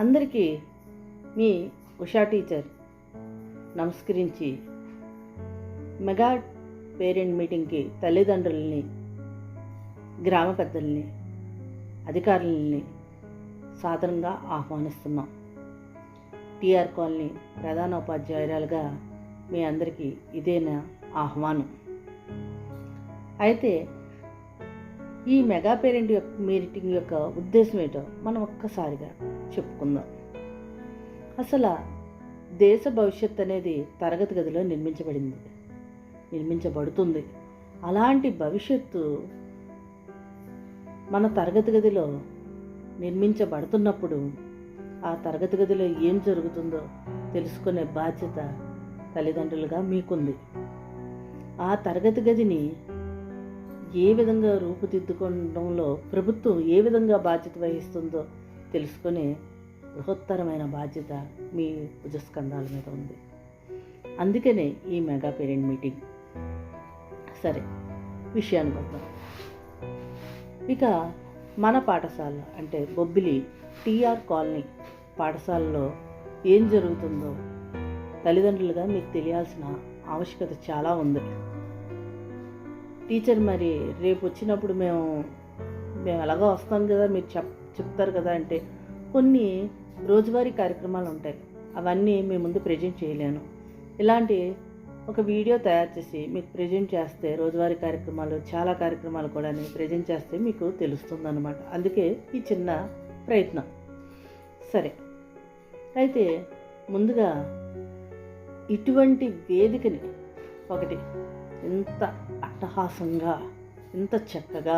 అందరికీ మీ ఉషా టీచర్ నమస్కరించి mega parent మీటింగ్కి తల్లిదండ్రులని, గ్రామ పెద్దల్ని, అధికారులని సాదరంగా ఆహ్వానిస్తున్నాం. టీఆర్ కాలనీ ప్రధాన ఉపాధ్యాయురాలుగా మీ అందరికీ ఇదేనా ఆహ్వానం. అయితే ఈ మెగా పేరెంట్ మీటింగ్ యొక్క ఉద్దేశం ఏంటో మనం ఒక్కసారిగా చెప్పుకుందాం. అసలు దేశ భవిష్యత్ అనేది తరగతి గదిలో నిర్మించబడుతుంది. అలాంటి భవిష్యత్తు మన తరగతి గదిలో నిర్మించబడుతున్నప్పుడు ఆ తరగతి గదిలో ఏం జరుగుతుందో తెలుసుకునే బాధ్యత తల్లిదండ్రులుగా మీకుంది. ఆ తరగతి గదిని ఏ విధంగా రూపుదిద్దుకోవడంలో ప్రభుత్వం ఏ విధంగా బాధ్యత వహిస్తుందో తెలుసుకునే బృహత్తరమైన బాధ్యత మీ భుజస్కంధాల మీద ఉంది. అందుకనే ఈ మెగా పేరెంట్ మీటింగ్. సరే, విషయానికి వద్దాం. ఇక మన పాఠశాల అంటే బొబ్బిలి టీఆర్ కాలనీ పాఠశాలలో ఏం జరుగుతుందో తల్లిదండ్రులుగా మీకు తెలియాల్సిన ఆవశ్యకత చాలా ఉంది. టీచర్ మరి రేపు వచ్చినప్పుడు మేము ఎలాగో వస్తాం కదా, మీరు చెప్తారు కదా అంటే కొన్ని రోజువారీ కార్యక్రమాలు ఉంటాయి. అవన్నీ మీ ముందు ప్రజెంట్ చేయలేను. ఇలాంటి ఒక వీడియో తయారు చేసి మీకు ప్రజెంట్ చేస్తే రోజువారీ కార్యక్రమాలు చాలా కార్యక్రమాలు కూడా ప్రజెంట్ చేస్తే మీకు తెలుస్తుంది అన్నమాట. అందుకే ఈ చిన్న ప్రయత్నం. సరే, అయితే ముందుగా ఇటువంటి వేదికని ఒకటి ఇంత అట్టహాసంగా ఇంత చక్కగా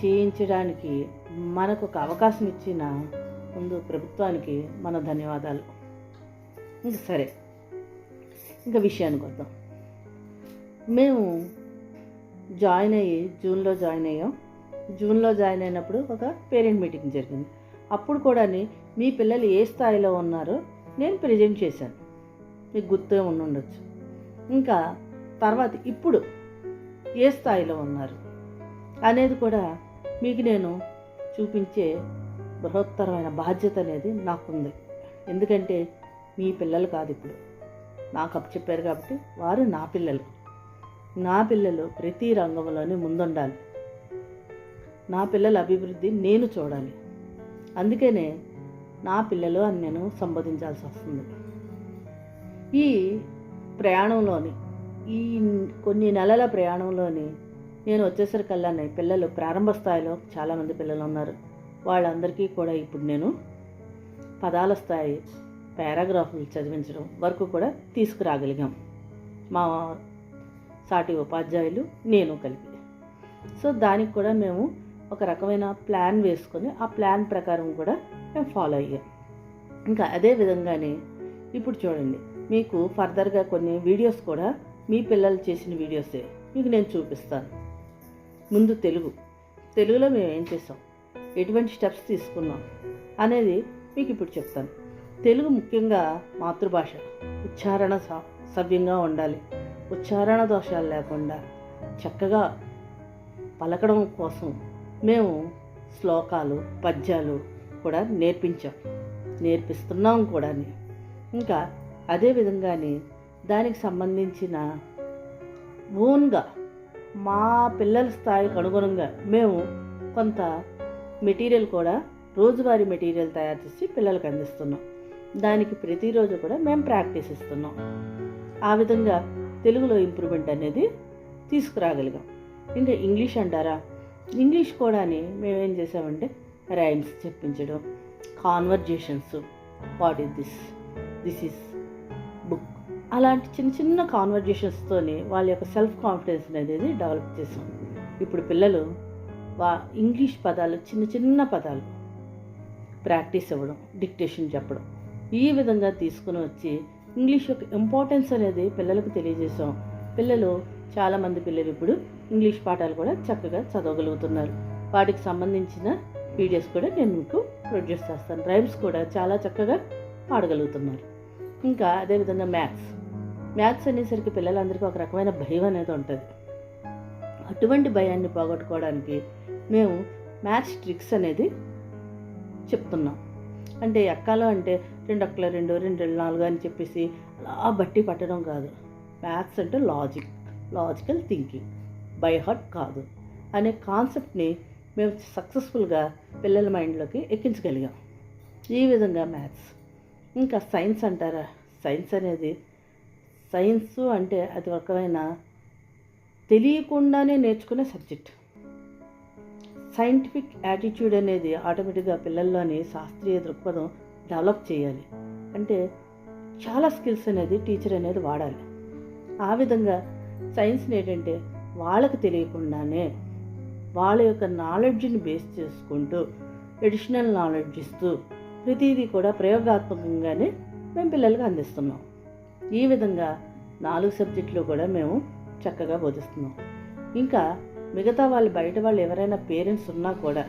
చేయించడానికి మనకు ఒక అవకాశం ఇచ్చిన ముందు ప్రభుత్వానికి మన ధన్యవాదాలు. సరే, ఇంకా విషయానికి వద్దాం. మేము జూన్లో జాయిన్ అయ్యాం. జూన్లో జాయిన్ అయినప్పుడు ఒక పేరెంట్ మీటింగ్ జరిగింది. అప్పుడు కూడా మీ పిల్లలు ఏ స్థాయిలో ఉన్నారో నేను ప్రజెంట్ చేశాను. మీకు గుర్తే ఉండొచ్చు. ఇంకా తర్వాత ఇప్పుడు ఏ స్థాయిలో ఉన్నారు అనేది కూడా మీకు నేను చూపించే బృహత్తరమైన బాధ్యత అనేది నాకుంది. ఎందుకంటే మీ పిల్లలు కాదు, ఇప్పుడు నాకు అప్పచెప్పారు కాబట్టి వారు నా పిల్లలు ప్రతి రంగంలోనే ముందుండాలి. నా పిల్లల అభివృద్ధి నేను చూడాలి. అందుకనే నా పిల్లలు అని నేను సంబోధించాల్సి వస్తుంది. ఈ ప్రయాణంలోని ఈ కొన్ని నెలల ప్రయాణంలోని నేను వచ్చేసరికల్లా పిల్లలు ప్రారంభ స్థాయిలో చాలామంది పిల్లలు ఉన్నారు. వాళ్ళందరికీ కూడా ఇప్పుడు నేను పదాల స్థాయి పారాగ్రాఫ్లు చదివించడం వరకు కూడా తీసుకురాగలిగాం, మా సాటి ఉపాధ్యాయులు నేను కలిపి. సో దానికి కూడా మేము ఒక రకమైన ప్లాన్ వేసుకొని ఆ ప్లాన్ ప్రకారం కూడా మేము ఫాలో అయ్యాం. ఇంకా అదే విధంగానే ఇప్పుడు చూడండి, మీకు ఫర్దర్గా కొన్ని వీడియోస్ కూడా మీ పిల్లలు చేసిన వీడియోసే మీకు నేను చూపిస్తాను. ముందు తెలుగులో మేము ఏం చేసాం, ఎటువంటి స్టెప్స్ తీసుకున్నాం అనేది మీకు ఇప్పుడు చెప్తాను. తెలుగు ముఖ్యంగా మాతృభాష, ఉచ్చారణ సవ్యంగా ఉండాలి. ఉచ్చారణ దోషాలు లేకుండా చక్కగా పలకడం కోసం మేము శ్లోకాలు, పద్యాలు కూడా నేర్పిస్తున్నాం కూడా. ఇంకా అదేవిధంగానే దానికి సంబంధించిన ఓన్గా మా పిల్లల స్థాయికి అనుగుణంగా మేము కొంత మెటీరియల్ కూడా రోజువారీ మెటీరియల్ తయారు చేసి పిల్లలకు అందిస్తున్నాం. దానికి ప్రతిరోజు కూడా మేము ప్రాక్టీస్ ఇస్తున్నాం. ఆ విధంగా తెలుగులో ఇంప్రూవ్మెంట్ అనేది తీసుకురాగలిగాం. ఇంకా ఇంగ్లీష్ అంటారా, ఇంగ్లీష్ కూడా మేమేం చేసామంటే రైమ్స్ చెప్పించడం, conversations, what is this is book, అలాంటి చిన్న చిన్న కాన్వర్జేషన్స్తోని వాళ్ళ యొక్క సెల్ఫ్ కాన్ఫిడెన్స్ అనేది డెవలప్ చేసాం. ఇప్పుడు పిల్లలు ఇంగ్లీష్ పదాలు, చిన్న చిన్న పదాలు ప్రాక్టీస్ ఇవ్వడం, డిక్టేషన్ చెప్పడం, ఈ విధంగా తీసుకుని వచ్చి ఇంగ్లీష్ యొక్క ఇంపార్టెన్స్ అనేది పిల్లలకు తెలియజేసాం. చాలామంది పిల్లలు ఇప్పుడు ఇంగ్లీష్ పాఠాలు కూడా చక్కగా చదవగలుగుతున్నారు. వాటికి సంబంధించిన వీడియోస్ కూడా నేను మీకు ప్రొడ్యూస్ చేస్తాను. రైమ్స్ కూడా చాలా చక్కగా పాడగలుగుతున్నారు. ఇంకా అదేవిధంగా మ్యాథ్స్ అనేసరికి పిల్లలందరికీ ఒక రకమైన భయం అనేది ఉంటుంది. అటువంటి భయాన్ని పోగొట్టుకోవడానికి మేము మ్యాథ్స్ ట్రిక్స్ అనేది చెప్తున్నాం. అంటే ఎక్కాలో అంటే 2 ఒక్కల 2, 2 4 అని చెప్పేసి అలా బట్టి పట్టడం కాదు. మ్యాథ్స్ అంటే లాజికల్ థింకింగ్, బై హార్ట్ కాదు అనే కాన్సెప్ట్ని మేము సక్సెస్ఫుల్గా పిల్లల మైండ్లోకి ఎక్కించగలిగాం. ఈ విధంగా మ్యాథ్స్. ఇంకా సైన్స్ అంటారా, సైన్స్ అంటే అది ఒక రకమైన తెలియకుండానే నేర్చుకునే సబ్జెక్ట్. సైంటిఫిక్ యాటిట్యూడ్ అనేది ఆటోమేటిక్గా పిల్లల్లోని శాస్త్రీయ దృక్పథం డెవలప్ చేయాలి. అంటే చాలా స్కిల్స్ అనేది టీచర్ అనేది వాడాలి. ఆ విధంగా సైన్స్ని ఏంటంటే వాళ్ళకి తెలియకుండానే వాళ్ళ యొక్క నాలెడ్జ్ని బేస్ చేసుకుంటూ ఎడిషనల్ నాలెడ్జ్ ఇస్తూ ప్రతిదీ కూడా ప్రయోగాత్మకంగానే మేము పిల్లలకు అందిస్తున్నాం. ఈ విధంగా 4 సబ్జెక్టులు కూడా మేము చక్కగా బోధిస్తున్నాం. ఇంకా మిగతా వాళ్ళు బయట వాళ్ళు ఎవరైనా పేరెంట్స్ ఉన్నా కూడా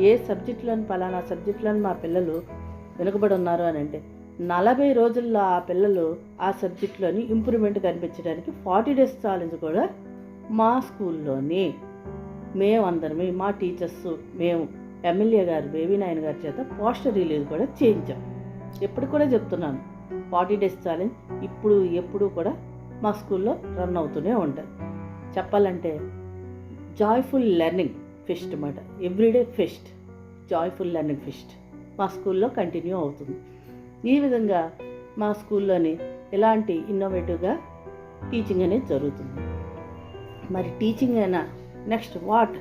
ఏ సబ్జెక్టులను పలానా సబ్జెక్టులను మా పిల్లలు వెనుకబడి ఉన్నారు అని అంటే 40 రోజుల్లో ఆ పిల్లలు ఆ సబ్జెక్టులోని ఇంప్రూవ్మెంట్ కనిపించడానికి 40 డేస్ ఛాలెంజ్ కూడా మా స్కూల్లోని మేమందరమే మా టీచర్స్ మేము ఎమ్మెల్యే గారు బేబీ నాయన్ గారి చేత పోస్టర్ రిలీజ్ కూడా చేయించాం. ఎప్పుడు కూడా చెప్తున్నాను, 40 డేస్ ఛాలెంజ్ ఎప్పుడు కూడా మా స్కూల్లో రన్ అవుతూనే ఉంటాయి. చెప్పాలంటే జాయ్ఫుల్ లెర్నింగ్ ఫెస్ట్ అన్నమాట. Everyday pest, joyful learning pest మా స్కూల్లో కంటిన్యూ అవుతుంది. ఈ విధంగా మా స్కూల్లోని ఇలాంటి ఇన్నోవేటివ్గా టీచింగ్ అనేది జరుగుతుంది. మరి టీచింగ్ అయినా నెక్స్ట్ వాట్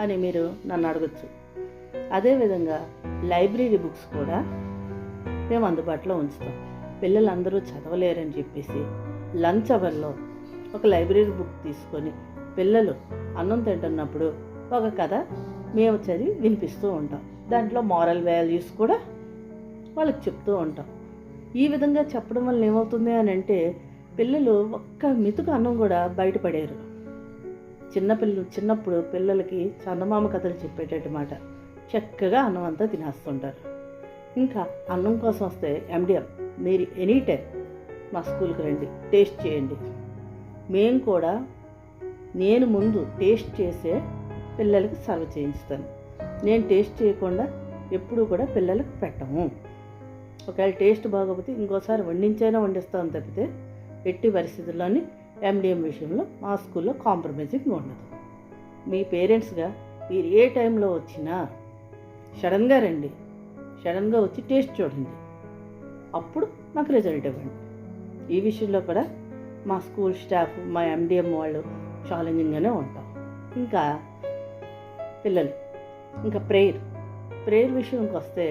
అని మీరు నన్ను అడగచ్చు. అదేవిధంగా లైబ్రరీ బుక్స్ కూడా మేము అందుబాటులో ఉంచుతాం. పిల్లలందరూ చదవలేరని చెప్పేసి లంచ్ అవర్లో ఒక లైబ్రరీ బుక్ తీసుకొని పిల్లలు అన్నం తింటున్నప్పుడు ఒక కథ మేము చదివి వినిపిస్తూ ఉంటాం. దాంట్లో మారల్ వాల్యూస్ కూడా వాళ్ళకి చెప్తూ ఉంటాం. ఈ విధంగా చెప్పడం వల్ల ఏమవుతుంది అని అంటే పిల్లలు ఒక్క మెతుకు అన్నం కూడా బయటపడేరు. చిన్నప్పుడు పిల్లలకి చందమామ కథలు చెప్పేటట్టు మాట చక్కగా అన్నం అంతా తినేస్తుంటారు. ఇంకా అన్నం కోసం వస్తే ఎండిఎం మీరు ఎనీ టైం మా స్కూల్కి రండి, టేస్ట్ చేయండి. మేము కూడా నేను ముందు టేస్ట్ చేసే పిల్లలకి సర్వ్ చేయిస్తాను. నేను టేస్ట్ చేయకుండా ఎప్పుడూ కూడా పిల్లలకు పెట్టము. ఒకవేళ టేస్ట్ బాగోకపోతే ఇంకోసారి వండిస్తాను తప్పితే ఎట్టి పరిస్థితుల్లోని ఎండిఎం విషయంలో మా స్కూల్లో కాంప్రమైజింగ్ ఉండదు. మీ పేరెంట్స్గా మీరు ఏ టైంలో వచ్చినా సడన్గా రండి, సడన్గా వచ్చి టేస్ట్ చూడండి, అప్పుడు మాకు రిజల్ట్ ఇవ్వండి. ఈ విషయంలో కూడా మా స్కూల్ స్టాఫ్ మా ఎండిఎం వాళ్ళు ఛాలెంజింగ్గానే ఉంటాం. ఇంకా పిల్లలు ఇంకా ప్రేయర్ విషయంకి వస్తే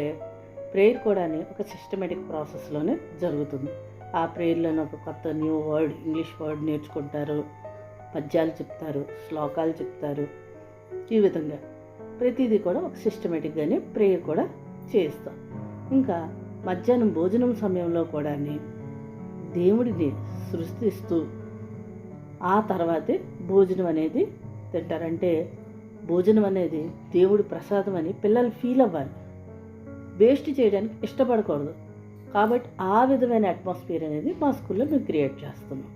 ప్రేయర్ కూడా ఒక సిస్టమేటిక్ ప్రాసెస్లోనే జరుగుతుంది. ఆ ప్రేయర్లోనే ఒక కొత్త న్యూ వర్డ్, ఇంగ్లీష్ వర్డ్ నేర్చుకుంటారు, పద్యాలు చెప్తారు, శ్లోకాలు చెప్తారు. ఈ విధంగా ప్రతిదీ కూడా ఒక సిస్టమేటిక్గానే ప్రేయర్ కూడా చేస్తాం. ఇంకా మధ్యాహ్నం భోజనం సమయంలో కూడా దేవుడిని సృష్టిస్తూ ఆ తర్వాతే భోజనం అనేది తింటారంటే భోజనం అనేది దేవుడి ప్రసాదం అని పిల్లలు ఫీల్ అవ్వాలి. వేస్ట్ చేయడానికి ఇష్టపడకూడదు. కాబట్టి ఆ విధమైన అట్మాస్ఫియర్ అనేది మా స్కూల్లో మేము క్రియేట్ చేస్తున్నాం.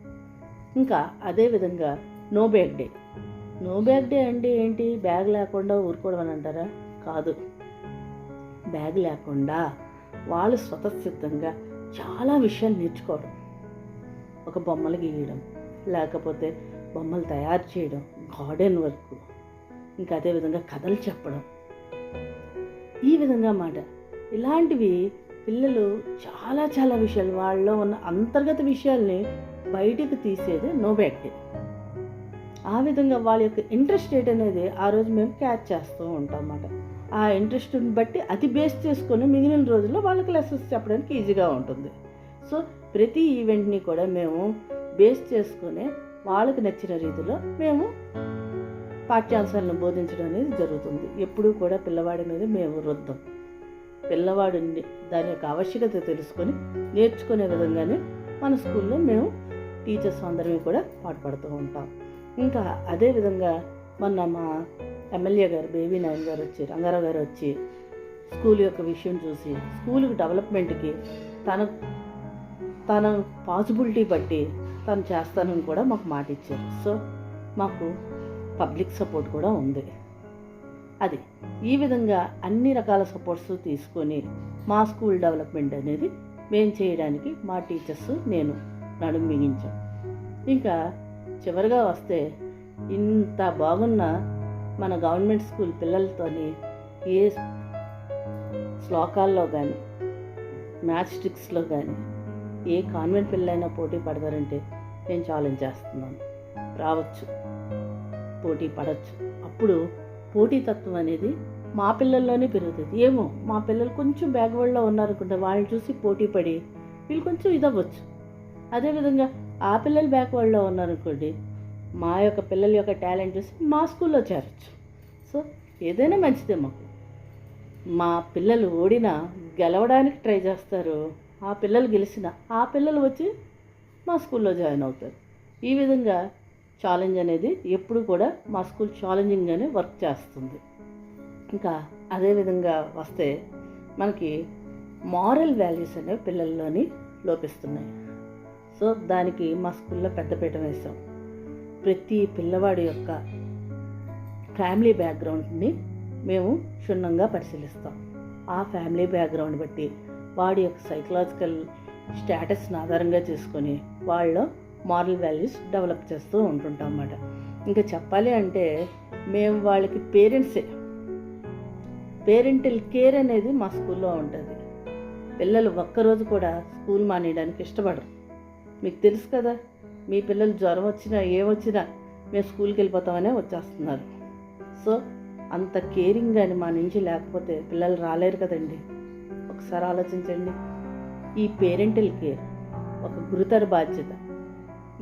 ఇంకా అదేవిధంగా నో బ్యాగ్ డే అంటే ఏంటి? బ్యాగ్ లేకుండా ఊరుకోవడం అని అంటారా? కాదు. బ్యాగ్ లేకుండా వాళ్ళు స్వతసిద్ధంగా చాలా విషయాలు నేర్చుకోవడం. ఒక బొమ్మలు గీయడం, లేకపోతే బొమ్మలు తయారు చేయడం, గార్డెన్ వర్క్, ఇంకా అదేవిధంగా కథలు చెప్పడం, ఈ విధంగా మాట ఇలాంటివి పిల్లలు చాలా విషయాలు వాళ్ళలో ఉన్న అంతర్గత విషయాల్ని బయటకు తీసేది నో బ్యాగ్ డే. ఆ విధంగా వాళ్ళ యొక్క ఇంట్రెస్ట్ అనేది ఆ రోజు మేము క్యాచ్ చేస్తూ ఉంటాం అన్నమాట. ఆ ఇంట్రెస్ట్ని బట్టి అది బేస్ చేసుకొని మిగిలిన రోజుల్లో వాళ్ళకి లెసన్స్ చెప్పడానికి ఈజీగా ఉంటుంది. సో ప్రతి ఈవెంట్ని కూడా మేము బేస్ చేసుకొని వాళ్ళకి నచ్చిన రీతిలో మేము పాఠ్యాంశాలను బోధించడం అనేది జరుగుతుంది. ఎప్పుడూ కూడా పిల్లవాడి మీద మేము రుద్దం. పిల్లవాడిని దాని యొక్క ఆవశ్యకత తెలుసుకొని నేర్చుకునే విధంగానే మన స్కూల్లో మేము టీచర్స్ అందరివి కూడా పాటుపడుతూ ఉంటాం. ఇంకా అదేవిధంగా మొన్న మా ఎమ్మెల్యే గారు బేబీ నాయన్ గారు వచ్చి, రంగారావు గారు వచ్చి స్కూల్ యొక్క విషయం చూసి స్కూల్కి డెవలప్మెంట్కి తన పాసిబిలిటీ బట్టి తను చేస్తానని కూడా మాకు మాట ఇచ్చారు. సో మాకు పబ్లిక్ సపోర్ట్ కూడా ఉంది. అది ఈ విధంగా అన్ని రకాల సపోర్ట్స్ తీసుకొని మా స్కూల్ డెవలప్మెంట్ అనేది మేము చేయడానికి మా టీచర్స్ నేను నడుము బిగించాం. ఇంకా చివరిగా వస్తే ఇంత బాగున్న మన గవర్నమెంట్ స్కూల్ పిల్లలతోని ఏ శ్లోకాల్లో కానీ మ్యాథ్స్ ట్రిక్స్లో కానీ ఏ కాన్వెంట్ పిల్లలైనా పోటీ పడతారంటే నేను ఛాలెంజ్ చేస్తున్నాను. రావచ్చు, పోటీ పడవచ్చు. అప్పుడు పోటీతత్వం అనేది మా పిల్లల్లోనే పెరుగుతుంది. ఏమో మా పిల్లలు కొంచెం బ్యాక్వర్డ్లో ఉన్నారనుకుంటే వాళ్ళని చూసి పోటీ పడి వీళ్ళు కొంచెం ఇదవ్వచ్చు. అదేవిధంగా ఆ పిల్లలు బ్యాక్వర్డ్లో ఉన్నారనుకోండి, మా యొక్క పిల్లల యొక్క టాలెంట్ చూసి మా స్కూల్లో చేరచ్చు. సో ఏదైనా మంచిదే మాకు. మా పిల్లలు ఓడినా గెలవడానికి ట్రై చేస్తారు, ఆ పిల్లలు గెలిచిన ఆ పిల్లలు వచ్చి మా స్కూల్లో జాయిన్ అవుతారు. ఈ విధంగా ఛాలెంజ్ అనేది ఎప్పుడు కూడా మా స్కూల్ ఛాలెంజింగ్గానే వర్క్ చేస్తుంది. ఇంకా అదేవిధంగా వస్తే మనకి మారల్ వాల్యూస్ అనేవి పిల్లల్లోని లోపిస్తున్నాయి. సో దానికి మా స్కూల్లో పెద్దపీట వేసాం. ప్రతి పిల్లవాడి యొక్క ఫ్యామిలీ బ్యాక్గ్రౌండ్ని మేము క్షుణ్ణంగా పరిశీలిస్తాం. ఆ ఫ్యామిలీ బ్యాక్గ్రౌండ్ బట్టి వాడి యొక్క సైకలాజికల్ స్టేటస్ని ఆధారంగా చేసుకొని వాళ్ళ మారల్ వాల్యూస్ డెవలప్ చేస్తూ ఉంటుంటాం అన్నమాట. ఇంకా చెప్పాలి అంటే మేము వాళ్ళకి పేరెంటల్ కేర్ అనేది మా స్కూల్లో ఉంటుంది. పిల్లలు ఒక్కరోజు కూడా స్కూల్ మానేయడానికి ఇష్టపడరు. మీకు తెలుసు కదా, మీ పిల్లలు జ్వరం వచ్చినా ఏమొచ్చినా మేము స్కూల్కి వెళ్ళిపోతామనే వచ్చేస్తున్నారు. సో అంత కేరింగ్ కానీ మా నుంచి లేకపోతే పిల్లలు రాలేరు కదండి. ఒకసారి ఆలోచించండి. ఈ పేరెంటల్ కేర్ ఒక గురుతర బాధ్యత.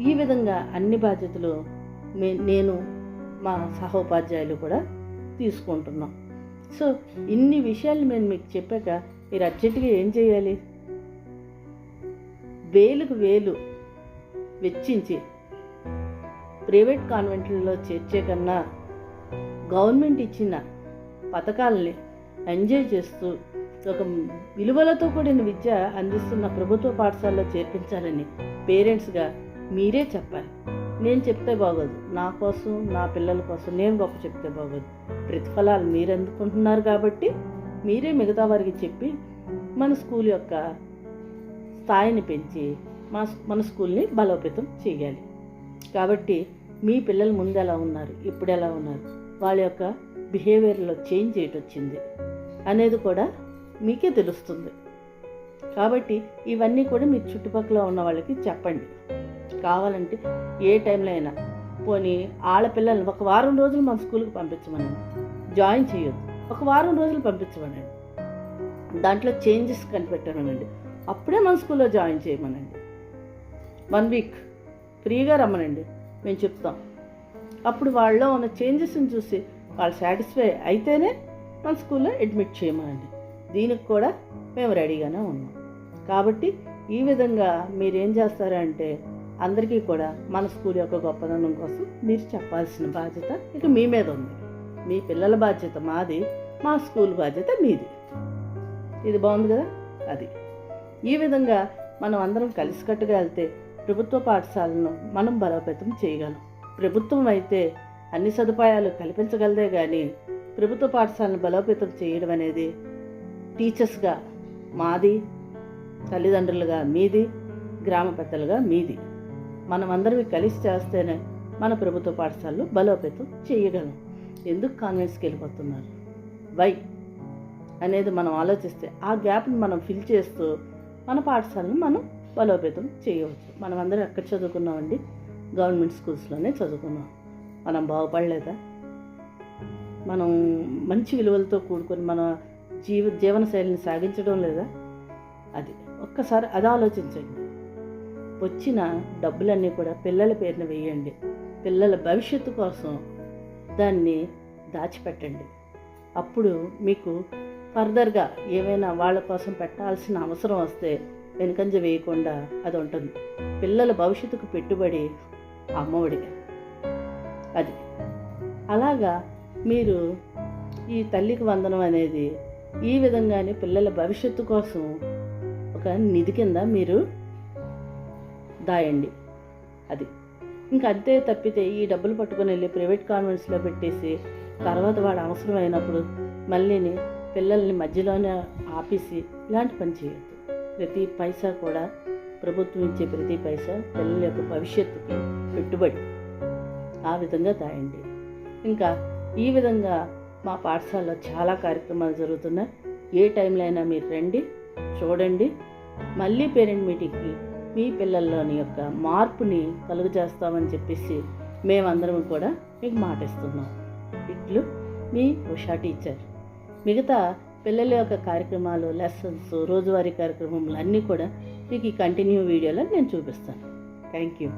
ఈ విధంగా అన్ని బాధ్యతలు నేను మా సహోపాధ్యాయులు కూడా తీసుకుంటున్నాం. సో ఇన్ని విషయాలు నేను మీకు చెప్పాక మీరు అర్జెంటుగా ఏం చేయాలి? వేలుకు వేలు వెచ్చించి ప్రైవేట్ కాన్వెంట్లలో చేర్చే కన్నా గవర్నమెంట్ ఇచ్చిన పథకాలని ఎంజాయ్ చేస్తూ ఒక విలువలతో కూడిన విద్య అందిస్తున్న ప్రభుత్వ పాఠశాలలో చేర్పించాలని పేరెంట్స్గా మీరే చెప్పాలి. నేను చెప్తే బాగోదు, నా కోసం నా పిల్లల కోసం నేను గొప్ప చెప్తే బాగోదు. ప్రతిఫలాలు మీరు అందుకుంటున్నారు కాబట్టి మీరే మిగతా వారికి చెప్పి మన స్కూల్ యొక్క స్థాయిని పెంచి మన స్కూల్ని బలోపేతం చేయాలి. కాబట్టి మీ పిల్లలు ముందు ఎలా ఉన్నారు, ఇప్పుడు ఎలా ఉన్నారు, వాళ్ళ యొక్క బిహేవియర్లో చేంజ్ ఏంటి వచ్చింది అనేది కూడా మీకే తెలుస్తుంది. కాబట్టి ఇవన్నీ కూడా మీ చుట్టుపక్కల ఉన్న వాళ్ళకి చెప్పండి. కావాలంటే ఏ టైంలో అయినా పోనీ ఆడపిల్లల్ని ఒక వారం రోజులు మన స్కూల్కి పంపించమనండి, జాయిన్ చేయొద్దు. ఒక వారం రోజులు పంపించమనండి, దాంట్లో చేంజెస్ కనిపెట్టమనండి, అప్పుడే మన స్కూల్లో జాయిన్ చేయమనండి. 1 వీక్ ఫ్రీగా రమ్మనండి, మేము చెప్తాం. అప్పుడు వాళ్ళలో ఉన్న చేంజెస్ని చూసి వాళ్ళు సాటిస్ఫై అయితేనే మన స్కూల్లో అడ్మిట్ చేయమనండి. దీనికి కూడా మేము రెడీగానే ఉన్నాం. కాబట్టి ఈ విధంగా మీరేం చేస్తారంటే అందరికీ కూడా మన స్కూల్ యొక్క గొప్పదనం కోసం మీరు చెప్పాల్సిన బాధ్యత ఇక మీ మీద ఉంది. మీ పిల్లల బాధ్యత మాది, మా స్కూల్ బాధ్యత మీది. ఇది బాగుంది కదా? అది ఈ విధంగా మనం అందరం కలిసికట్టుగా వెళ్తే ప్రభుత్వ పాఠశాలను మనం బలోపేతం చేయగలం. ప్రభుత్వం అయితే అన్ని సదుపాయాలు కల్పించగలదే కానీ ప్రభుత్వ పాఠశాలను బలోపేతం చేయడం అనేది టీచర్స్గా మాది, తల్లిదండ్రులుగా మీది, గ్రామ పెద్దలుగా మీది. మనమందరం కలిసి చేస్తేనే మన ప్రభుత్వ పాఠశాలలు బలోపేతం చేయగలం. ఎందుకు కాన్వెంట్స్కి వెళ్ళిపోతున్నారు, వై అనేది మనం ఆలోచిస్తే ఆ గ్యాప్ని మనం ఫిల్ చేస్తూ మన పాఠశాలను మనం బలోపేతం చేయవచ్చు. మనమందరం ఎక్కడ చదువుకున్నామండి? గవర్నమెంట్ స్కూల్స్లోనే చదువుకున్నాం. మనం బాగుపడలేదా? మనం మంచి విలువలతో కూడుకొని మన జీవనశైలిని సాగించడం లేదా? అది ఒక్కసారి అది ఆలోచించండి. వచ్చిన డబ్బులన్నీ కూడా పిల్లల పేరున వేయండి. పిల్లల భవిష్యత్తు కోసం దాన్ని దాచిపెట్టండి. అప్పుడు మీకు ఫర్దర్గా ఏమైనా వాళ్ళ కోసం పెట్టాల్సిన అవసరం వస్తే వెనుకంజ వేయకుండా అది ఉంటుంది. పిల్లల భవిష్యత్తుకు పెట్టుబడి అమ్మఒడి. అది అలాగా మీరు ఈ తల్లికి వందనం అనేది ఈ విధంగానే పిల్లల భవిష్యత్తు కోసం ఒక నిధి కింద మీరు దాయండి. అది ఇంకా అంతే తప్పితే ఈ డబ్బులు పట్టుకొని వెళ్ళి ప్రైవేట్ కాన్వెంట్స్లో పెట్టేసి తర్వాత వాడు అవసరమైనప్పుడు మళ్ళీని పిల్లల్ని మధ్యలోనే ఆపేసి ఇలాంటి పని చేయొద్దు. ప్రతి పైసా కూడా ప్రభుత్వం ఇచ్చే ప్రతి పైసా పిల్లల యొక్క భవిష్యత్తుకి పెట్టుబడి. ఆ విధంగా దాయండి. ఇంకా ఈ విధంగా మా పాఠశాలలో చాలా కార్యక్రమాలు జరుగుతున్నాయి. ఏ టైంలో అయినా మీరు రండి, చూడండి. మళ్ళీ పేరెంట్ మీటింగ్కి మీ పిల్లల్లోని యొక్క మార్పుని కలుగజేస్తామని చెప్పేసి మేమందరం కూడా మీకు మాటిస్తున్నాం. ఇట్లు మీ ఉషా టీచర్. మిగతా పిల్లల యొక్క కార్యక్రమాలు, లెసన్స్, రోజువారీ కార్యక్రమాలు అన్నీ కూడా మీకు ఈ కంటిన్యూ వీడియోలో నేను చూపిస్తాను. Thank you.